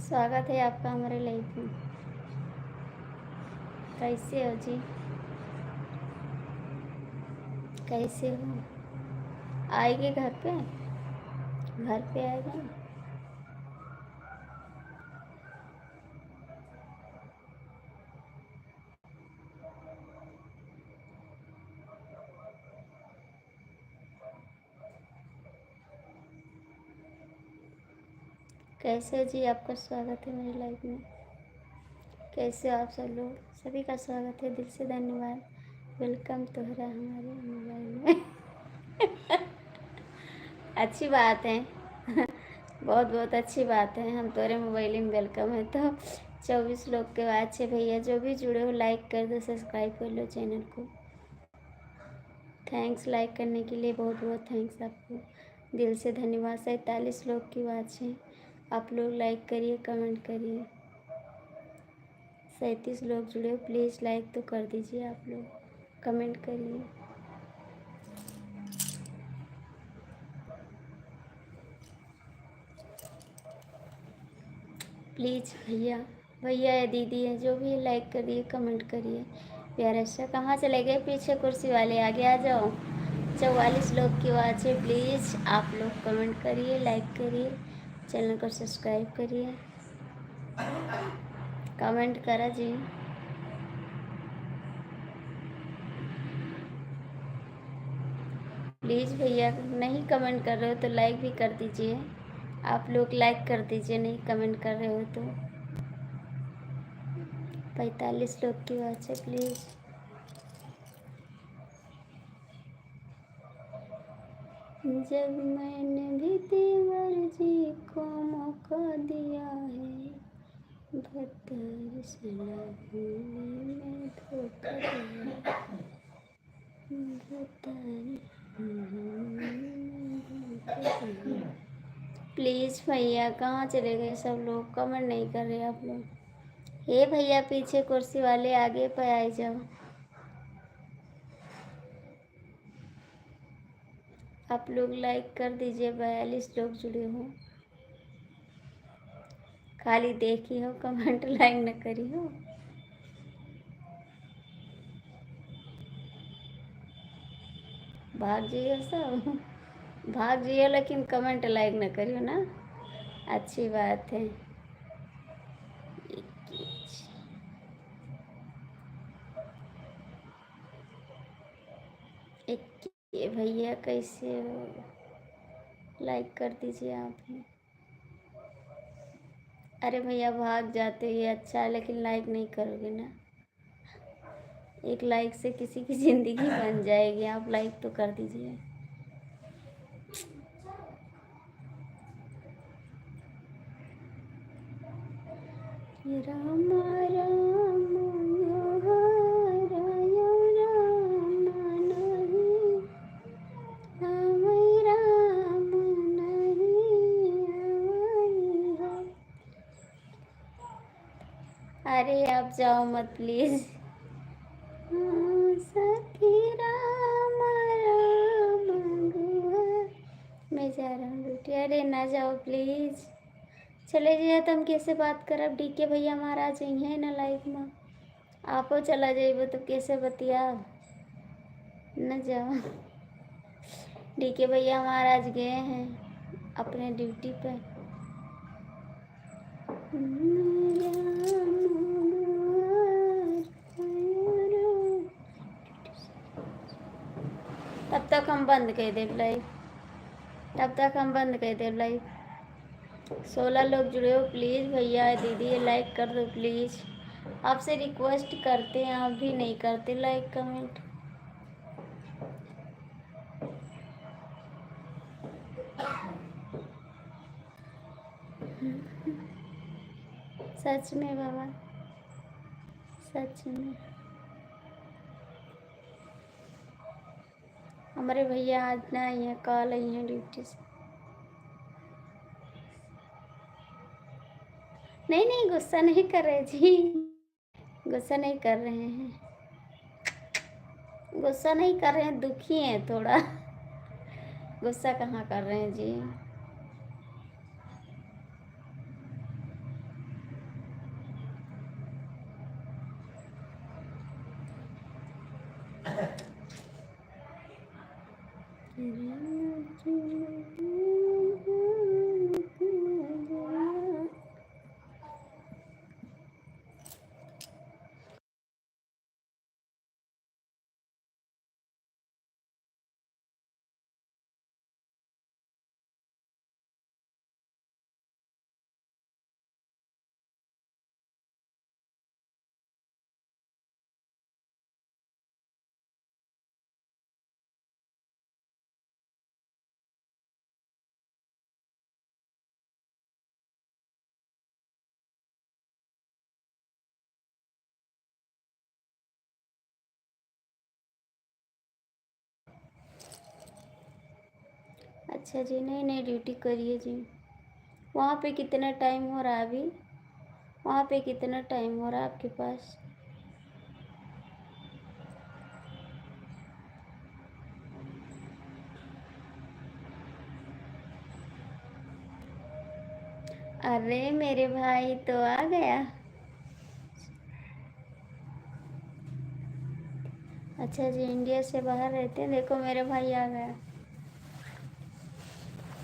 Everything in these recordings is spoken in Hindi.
स्वागत है आपका हमारे लाइफ में। कैसे हो जी? कैसे हो? आएंगे घर पे? घर पे आएंगे? कैसे हो जी? आपका स्वागत है मेरी लाइफ में। कैसे हो आप सब लोग? सभी का स्वागत है, दिल से धन्यवाद। वेलकम तोहरा हमारे मोबाइल में। अच्छी बात है। बहुत बहुत अच्छी बात है, हम तोरे मोबाइल में वेलकम है। तो 24 लोग के बाद से भैया जो भी जुड़े हो लाइक कर दो, सब्सक्राइब कर लो चैनल को। थैंक्स लाइक करने के लिए, बहुत बहुत थैंक्स आपको, दिल से धन्यवाद। 47 लोग की बात है, आप लोग लाइक करिए, कमेंट करिए। 37 लोग जुड़े हो, प्लीज़ लाइक तो कर दीजिए, आप लोग कमेंट करिए प्लीज़। भैया भैया या दीदी है जो भी, लाइक करिए, कमेंट करिए। प्यारा सा कहाँ चले गए पीछे कुर्सी वाले? आगे आ जाओ। 44 लोग की बात है, प्लीज़ आप लोग कमेंट करिए, लाइक करिए, चैनल को सब्सक्राइब करिए। कमेंट करा जी। प्लीज़ भैया, नहीं कमेंट कर रहे हो तो लाइक भी कर दीजिए। आप लोग लाइक कर दीजिए, नहीं कमेंट कर रहे हो तो। 45 लोग की बात है, प्लीज़। जब मैंने भी तेवर जी को मौका दिया है, बदतर सला भूलने में धोखा दिया, प्लीज़ भैया कहाँ चले गए सब लोग? कमेंट नहीं कर रहे आप लोग। हे भैया पीछे कुर्सी वाले, आगे पे आ जाओ। आप लोग लाइक कर दीजिए। 42 लोग जुड़े हो, खाली देखी हो, कमेंट लाइक न करी हो। भाग जाइए सब, भाग जाइए, लेकिन कमेंट लाइक न करियो ना। अच्छी बात है। एक ये भैया कैसे हो? लाइक कर दीजिए आप ही। अरे भैया भाग जाते ही अच्छा है, लेकिन लाइक नहीं करोगे ना। एक लाइक से किसी की ज़िंदगी बन जाएगी, आप लाइक तो कर दीजिए। राम राम राय राम नहीं, राम नहीं आवै। अरे आप जाओ मत प्लीज़। सखी राम राम गुहार। मैं जा रहा हूँ बेटी। अरे ना जाओ प्लीज़, चले जाइए तो हम कैसे बात करब? डीके भैया महाराज हैं ना लाइफ में, आपो चला जाइए तो कैसे बतियाब? न जाओ। डीके भैया महाराज गए हैं अपने ड्यूटी पे। तब तक हम बंद कर देव लाइव, तब तक हम बंद कर देव लाइव। 16 लोग जुड़े हो, प्लीज़ भैया दीदी लाइक कर दो प्लीज़। आपसे रिक्वेस्ट करते हैं, आप भी नहीं करते लाइक कमेंट। सच में बाबा, सच में। हमारे भैया आज ना आई हैं, कल आई हैं ड्यूटी से। नहीं नहीं, गुस्सा नहीं कर रहे जी, गुस्सा नहीं कर रहे हैं, गुस्सा नहीं कर रहे हैं, दुखी हैं थोड़ा। गुस्सा कहाँ कर रहे हैं जी। अच्छा जी, नहीं नहीं ड्यूटी करिए जी। वहाँ पे कितना टाइम हो रहा है अभी? वहाँ पे कितना टाइम हो रहा है आपके पास? अरे मेरे भाई तो आ गया। अच्छा जी, इंडिया से बाहर रहते हैं। देखो मेरे भाई आ गया।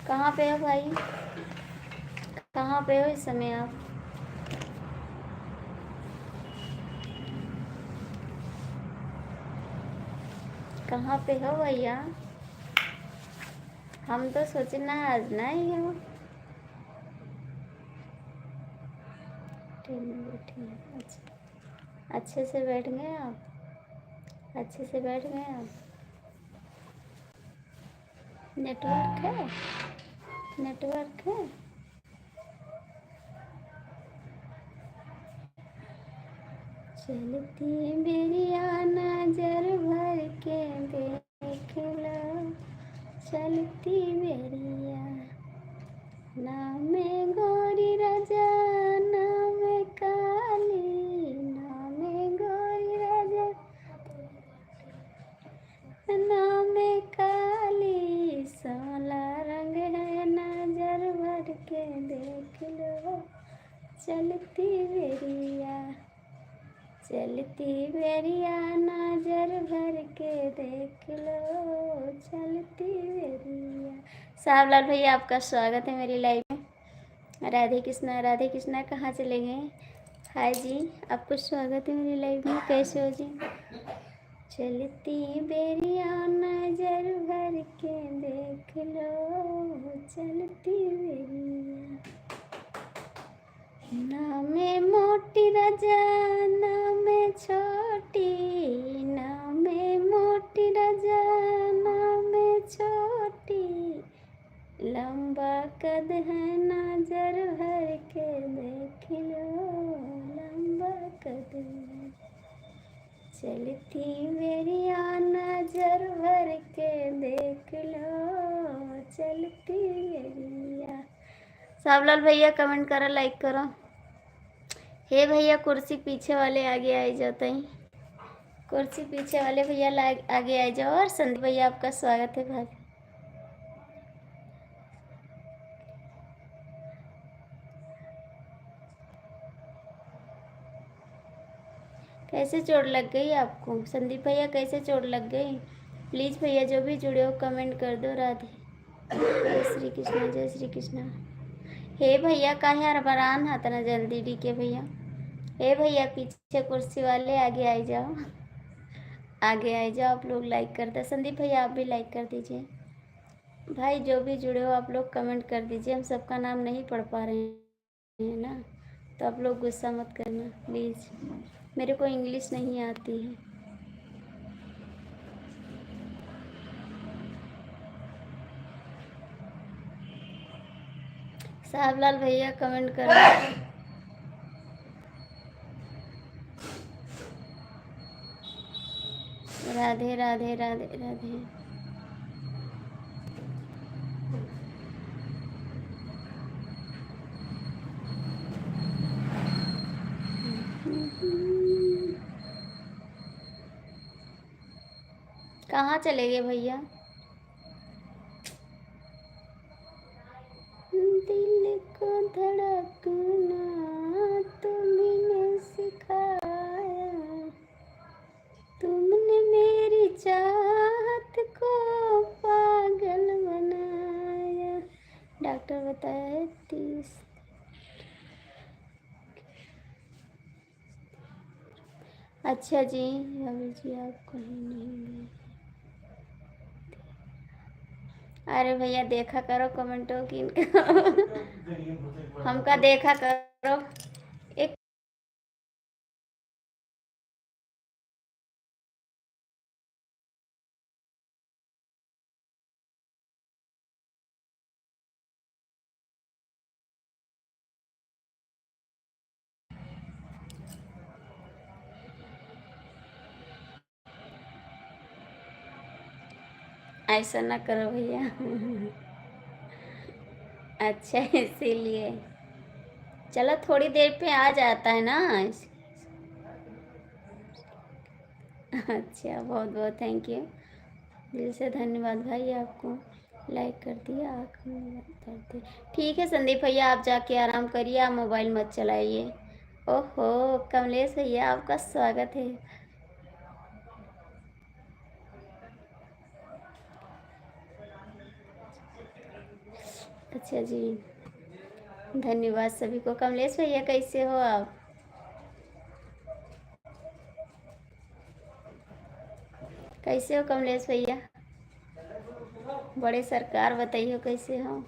कहाँ पे हो भाई? कहाँ पे हो इस समय आप? कहाँ पे हो भैया? हम तो सोचना आज ना ही हो। ठीक है बैठे हैं। अच्छा, अच्छे से बैठ गए आप? अच्छे से बैठ गए आप? नेटवर्क है? नेटवर्क है? चलती बेरिया नजर भर के देख लो, चलती बेरिया नाम गोरी राजा, नाम काली, नाम गोरी राजा, नाम काली, सोला रंग है नजर भर के देख लो, चलती बेरिया, चलती बेरिया नजर भर के देख लो, चलती बेरिया। साहबलाल भैया आपका स्वागत है मेरी लाइफ में। राधे कृष्णा, राधे कृष्णा कहाँ चले गए? हाय जी, आपको स्वागत है मेरी लाइफ में। कैसे हो जी? चलती बेरिया नजर भर के देख लो, चलती बेरिया ना मैं मोटी राजा, ना मैं छोटी, ना मैं मोटी राजा, ना मैं छोटी, लंबा कद है नजर भर के देख लो, लंबा कद है, चलती बेरिया नजर भर के देख लो, चलती बेरिया। सावलाल भैया कमेंट करो, लाइक करो। हे भैया कुर्सी पीछे वाले आगे आ जाते हैं। कुर्सी पीछे वाले भैया आगे आ जाओ। और संदीप भैया आपका स्वागत है भाई। कैसे चोट लग गई आपको संदीप भैया? कैसे चोट लग गई? प्लीज़ भैया जो भी जुड़े हो कमेंट कर दो। राधे, जय श्री कृष्णा, जय श्री कृष्णा। हे भैया काहे हरबरान हाथ ना जल्दी डी के भैया। हे भैया पीछे कुर्सी वाले आगे आ जाओ, आगे आ जाओ। आप लोग लाइक कर दो। संदीप भैया आप भी लाइक कर दीजिए। भाई जो भी जुड़े हो आप लोग कमेंट कर दीजिए। हम सबका नाम नहीं पढ़ पा रहे हैं ना, तो आप लोग गुस्सा मत करना प्लीज़। मेरे को इंग्लिश नहीं आती है। साहबलाल भैया कमेंट करो। राधे राधे राधे राधे। कहाँ चले गए भैया? दिल को धड़कना तुमने सिखाया, तुमने मेरी चाहत को पागल 33। अच्छा जी, अभी जी आप कहीं नहीं गए। अरे भैया देखा करो कमेंटों की इनका हमका देखा करो। एक ऐसा ना करो भैया अच्छा इसीलिए चलो थोड़ी देर पे आ जाता है ना। अच्छा बहुत बहुत थैंक यू, दिल से धन्यवाद भाई आपको। लाइक कर दिया, आँख में कर दिया। ठीक है संदीप भैया आप जाके आराम करिए, आप मोबाइल मत चलाइए। ओहो कमलेश भैया आपका स्वागत है। अच्छा जी धन्यवाद सभी को। कमलेश भैया कैसे हो आप? कैसे हो कमलेश भैया? बड़े सरकार बताइए कैसे हो?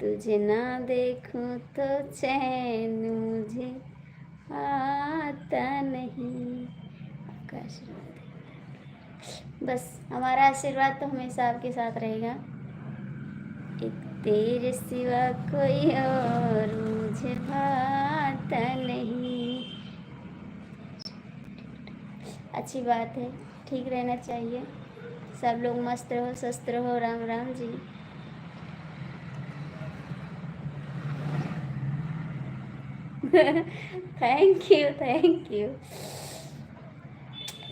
तुझे ना देखूं तो चैन मुझे आता नहीं। आपका आशीर्वाद है। बस हमारा आशीर्वाद तो हमेशा आपके साथ रहेगा। एक तेरे सिवा कोई और मुझे भाता नहीं। अच्छी बात है, ठीक रहना चाहिए। सब लोग मस्त रहो, स्वस्थ रहो। Ram Ram ji. Thank you thank you.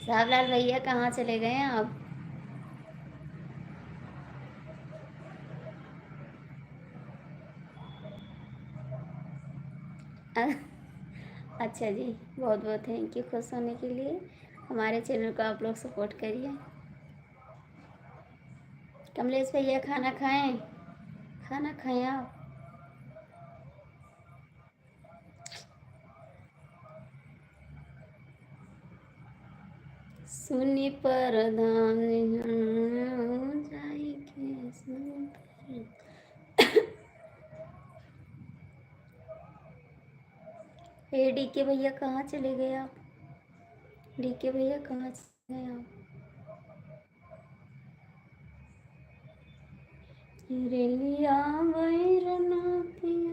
Sahablal भैया कहाँ चले गए हैं आप? अच्छा जी बहुत बहुत थैंक यू खुश होने के लिए। हमारे चैनल को आप लोग सपोर्ट करिए। कमलेश भैया खाना खाएं, खाना खाएं आप। सुनी परधान जाई के सुन डीके भैया कहाँ चले गए आप? डीके भैया कहाँ चले गए आप? रेलिया वैरना पिया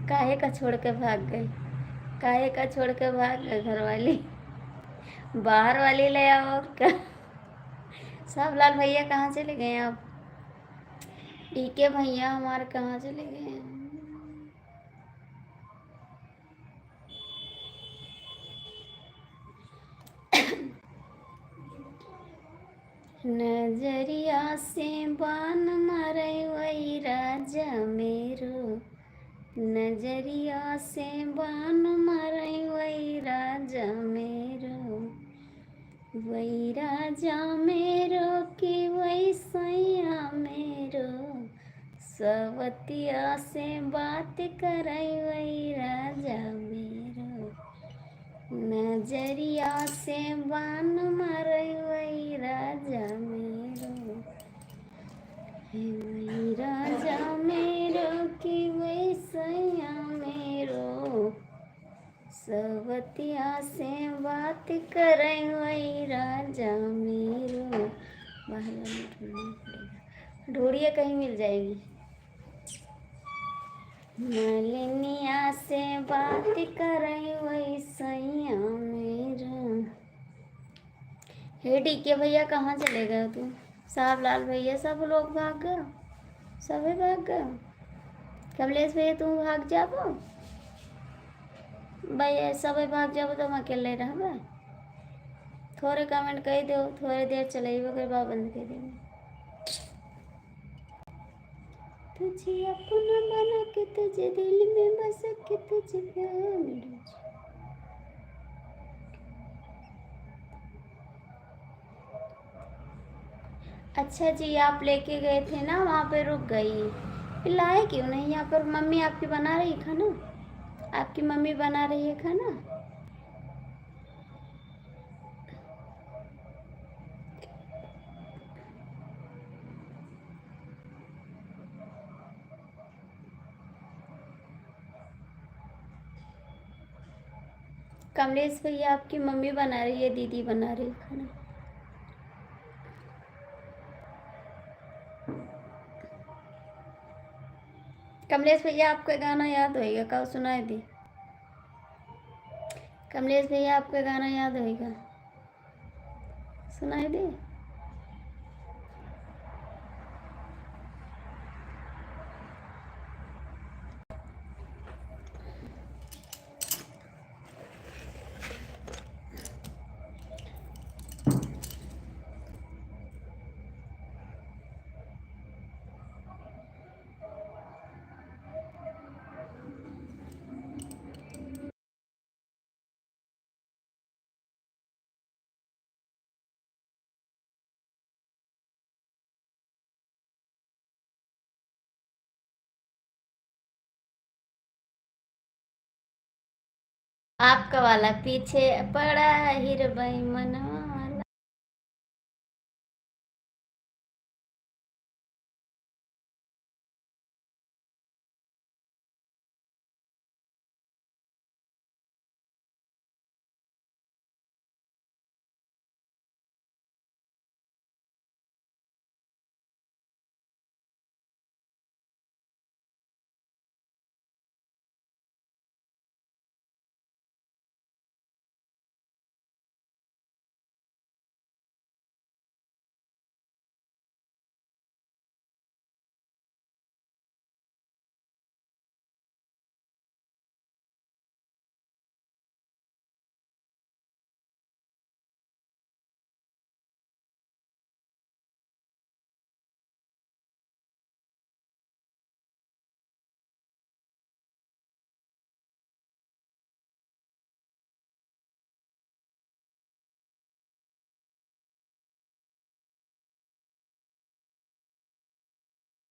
काहे का छोड़ के भाग गए? काहे का छोड़ के भाग गए घर वाली? बाहर वाली ले आओ आपका। सब लाल भैया कहाँ चले गए आप? डीके भैया हमारे कहाँ चले गए हैं? नजरिया से बान मारे वही राजा मेरो। नजरिया से बान मारे वही राजा मेरो। वही राजा मेरो कि वही सैया मेरो। सवतिया से बात करे वही राजा मेरो। नजरिया से बान मारे वही राजा मेरो। वही राजा मेरो कि वही सैया मेरो। सवतिया से बात करें वही राजा मेरो। बाहर ढूंढना पड़ेगा, ढूंढिए कहीं मिल जाएगी। मलिनिया से बात करें वही सैया मेरा। हे डीके भैया कहाँ चले गए तुम? साहब लाल भैया सब लोग भाग गए, सभी भाग गए। कमलेश भैया तुम भाग जाबो भैया, सब भाग जाबो तो हम अकेले रहबे। थोड़े कमेंट कह दो, थोड़ी देर चलेबो के बाद बंद कर देंगे। तुझे अपना बना के तुझे दिल में बस के तुझे प्यार मिले। अच्छा जी, आप लेके गए थे ना, वहाँ पे रुक गई, फिर लाए क्यों नहीं यहाँ पर? मम्मी आपकी बना रही खाना, आपकी मम्मी बना रही है खाना। कमलेश भैया आपकी मम्मी बना रही है, दीदी बना रही है खाना। कमलेश भैया आपका गाना याद होएगा, कब सुनाए दी? कमलेश भैया आपका गाना याद होएगा, सुनाई दे। आपका वाला पीछे पड़ा हिर मनवा।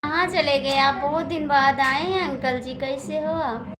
कहाँ चले गए आप? बहुत दिन बाद आए हैं अंकल जी, कैसे हो आप?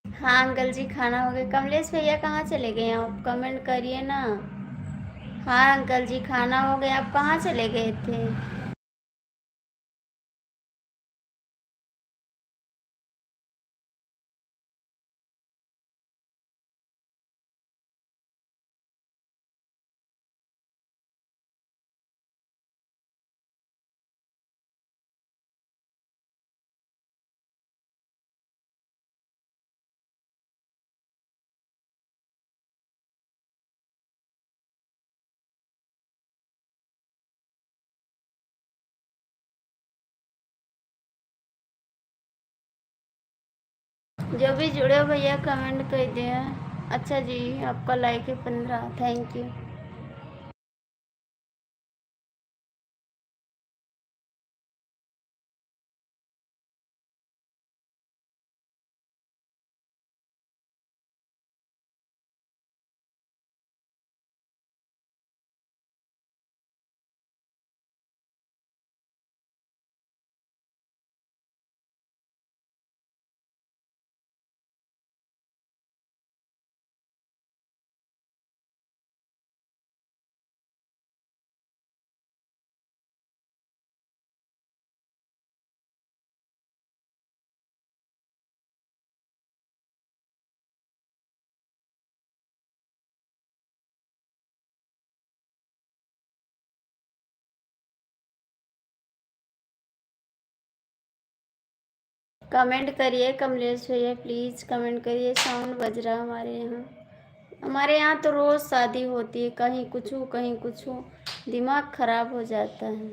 हाँ अंकल जी, खाना हो गया। कमलेश भैया कहाँ चले गए आप? कमेंट करिए ना। हाँ अंकल जी, खाना हो गया, आप कहाँ चले गए थे? जो भी जुड़े हो भैया कमेंट कर दिए। अच्छा जी, आपका लाइक है 15, थैंक यू। कमेंट करिए कमलेश भैया, प्लीज़ कमेंट करिए। साउंड बज रहा हमारे यहाँ तो रोज़ शादी होती है, कहीं कुछ हो कहीं कुछ हो, दिमाग खराब हो जाता है।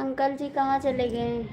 अंकल जी कहाँ चले गए?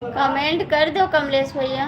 कमेंट कर दो कमलेश भैया।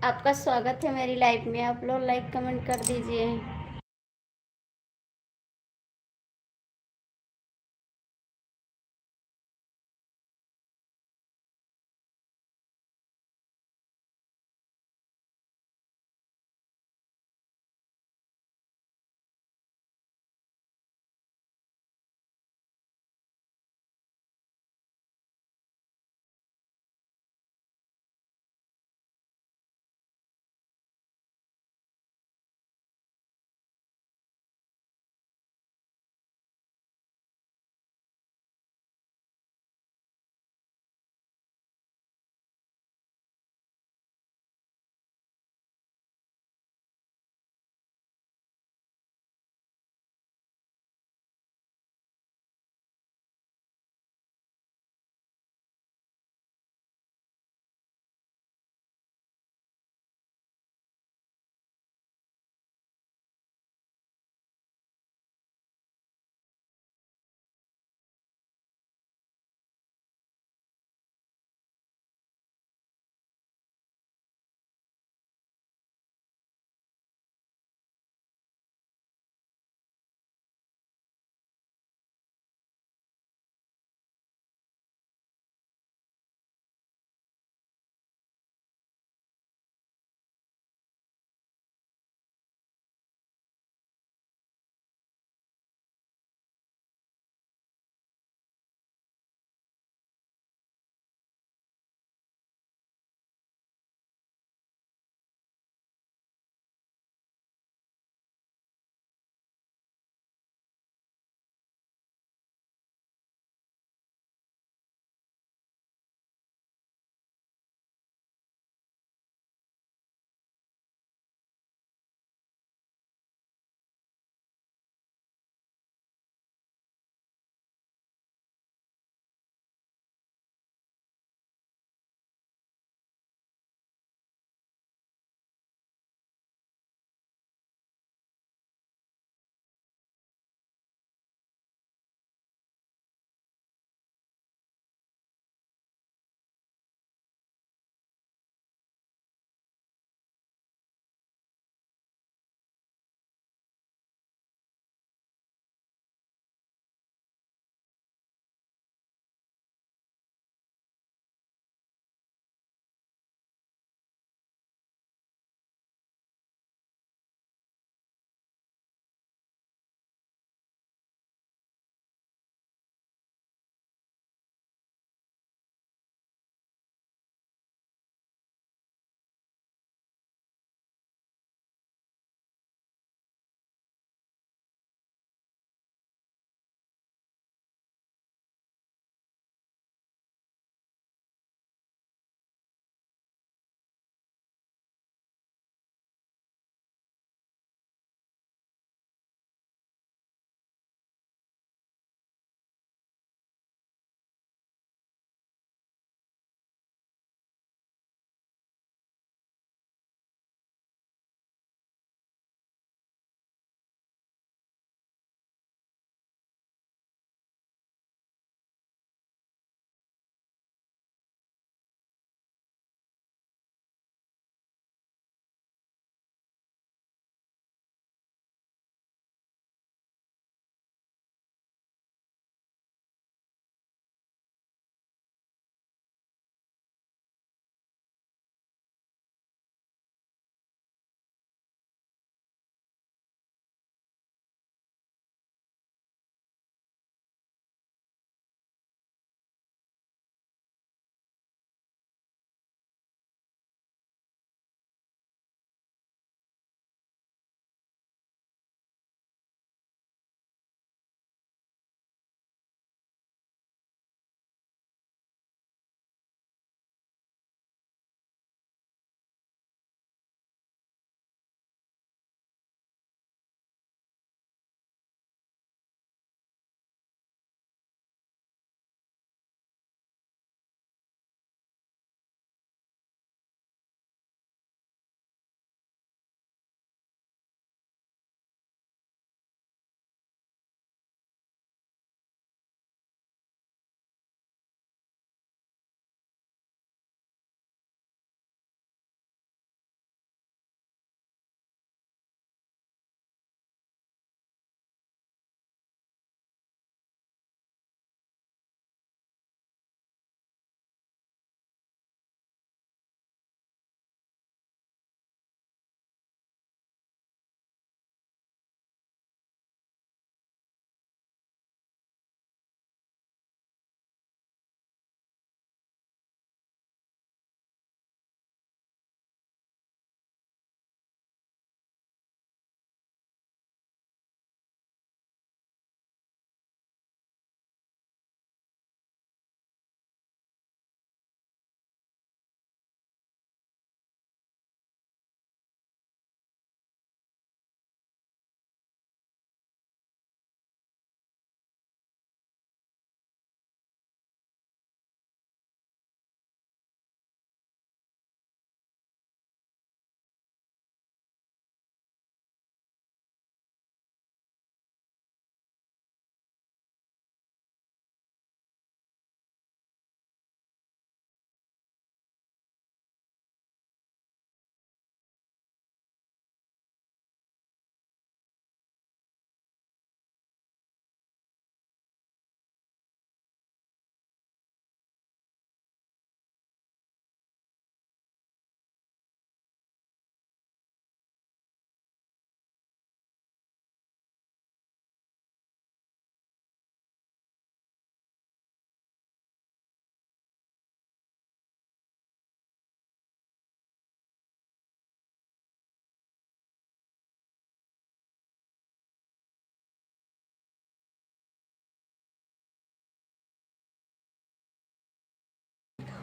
आपका स्वागत है मेरी लाइफ में। आप लोग लाइक कमेंट कर दीजिए।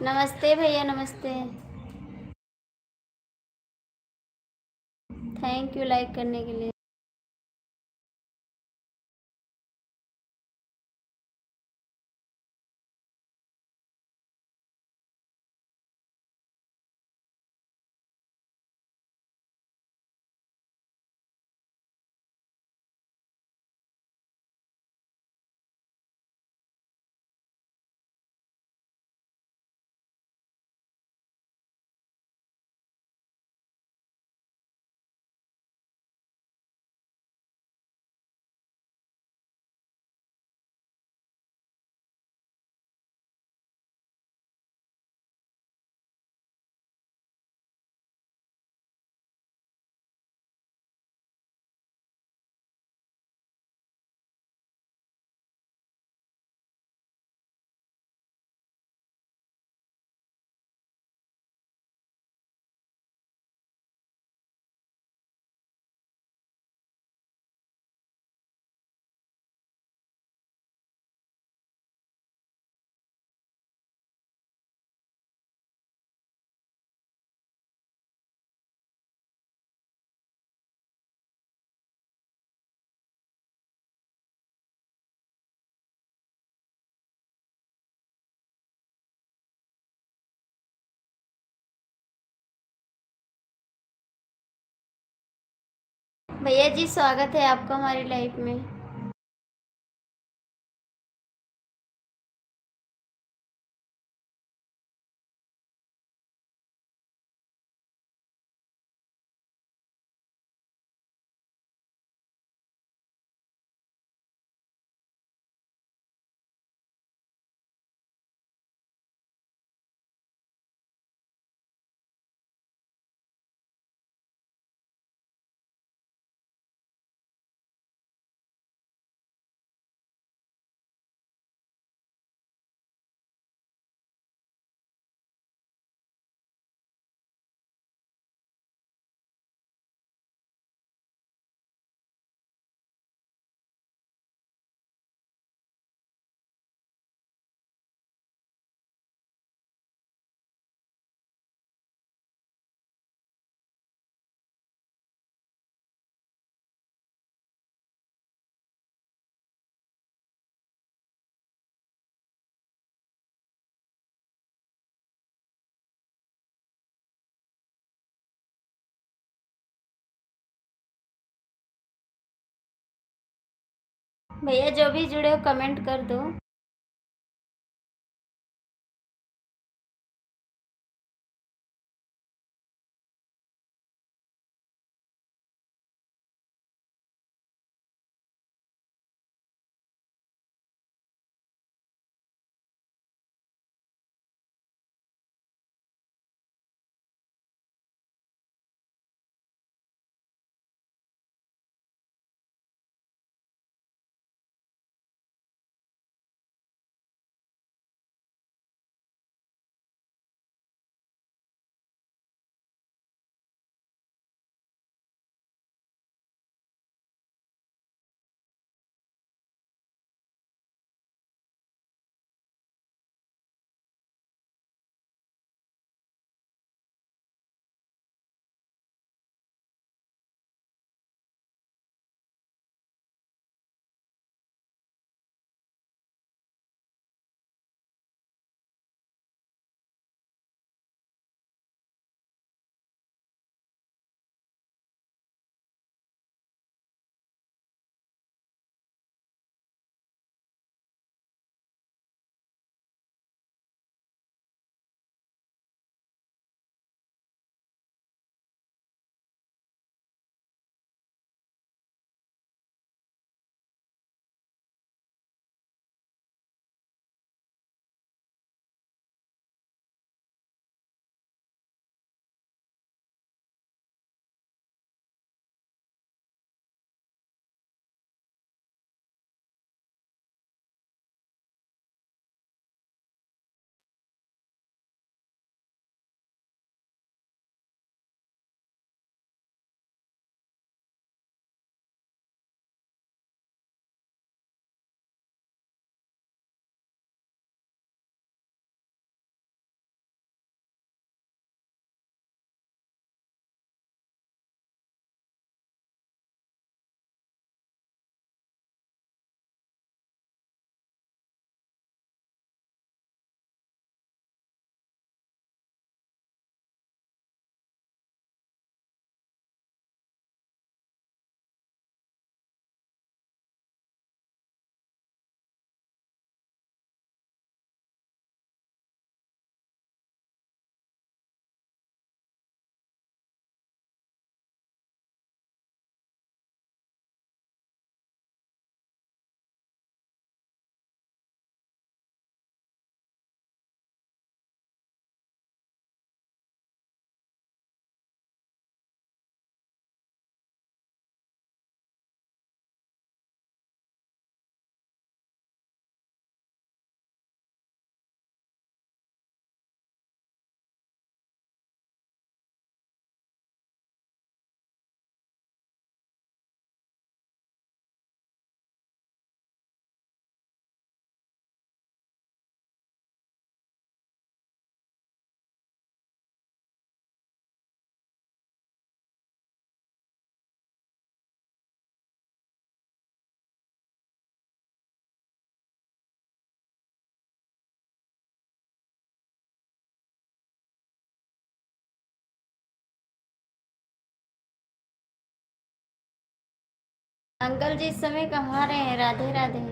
नमस्ते भैया, नमस्ते। थैंक यू लाइक करने के लिए। भैया जी स्वागत है आपका हमारी लाइफ में। भैया जो भी जुड़े हो कमेंट कर दो। अंकल जी इस समय कहाँ रहे हैं? राधे राधे।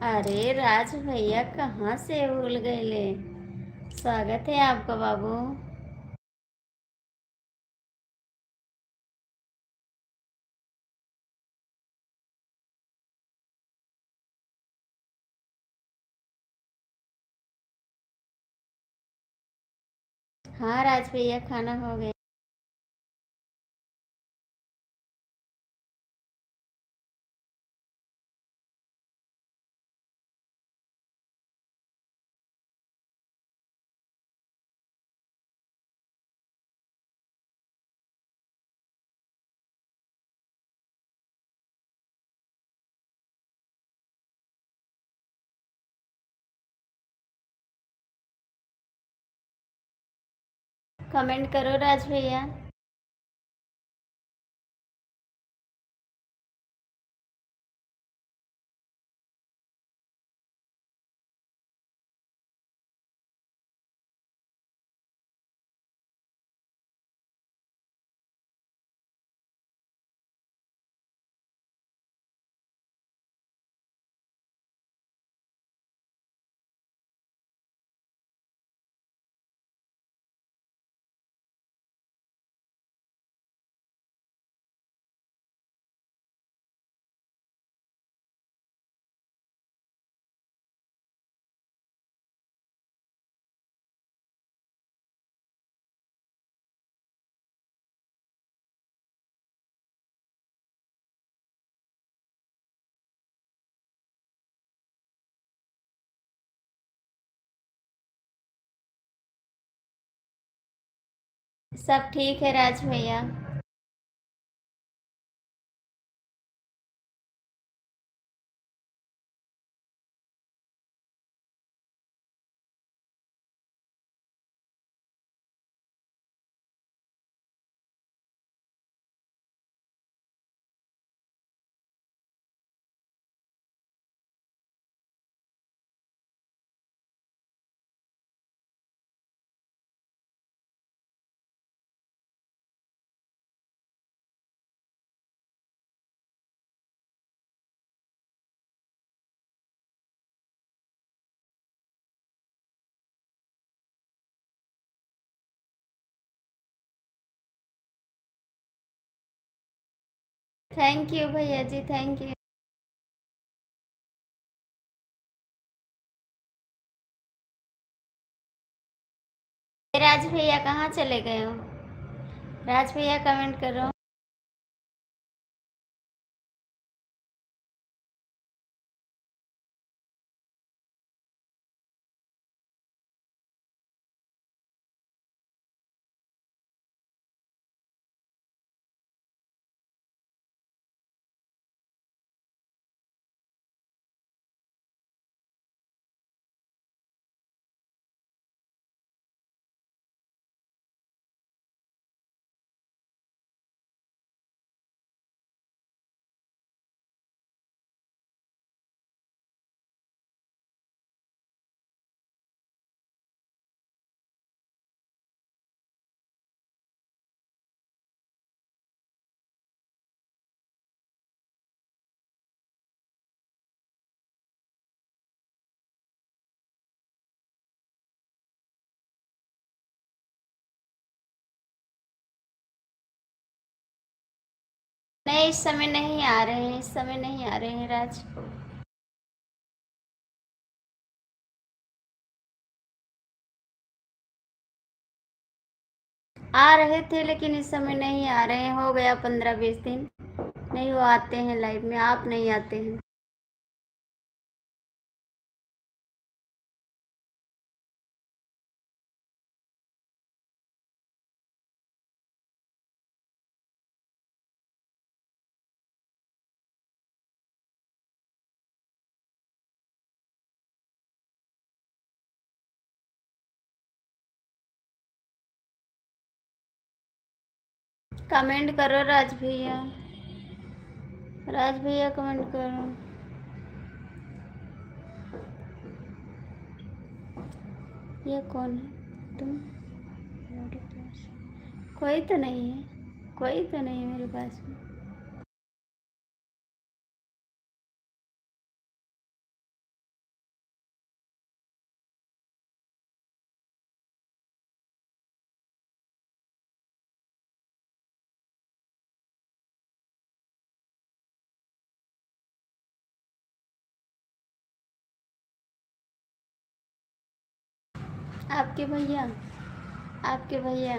अरे राज भैया कहाँ से भूल गए ले। स्वागत है आपका बाबू। हाँ राज भैया खाना हो गया। कमेंट करो राज भैया। सब ठीक है राज भैया। थैंक यू भैया जी, थैंक यू। राज भैया कहाँ चले गए हो? राज भैया कमेंट करो। नहीं, इस समय नहीं आ रहे हैं, इस समय नहीं आ रहे हैं राज। आ रहे थे लेकिन इस समय नहीं आ रहे हैं, हो गया 15-20 दिन। नहीं, वो आते हैं लाइव में, आप नहीं आते हैं। कमेंट करो राज भैया, राज भैया कमेंट करो। ये कौन है तुम? कोई तो नहीं है, कोई तो नहीं है मेरे पास में। आपके भैया, आपके भैया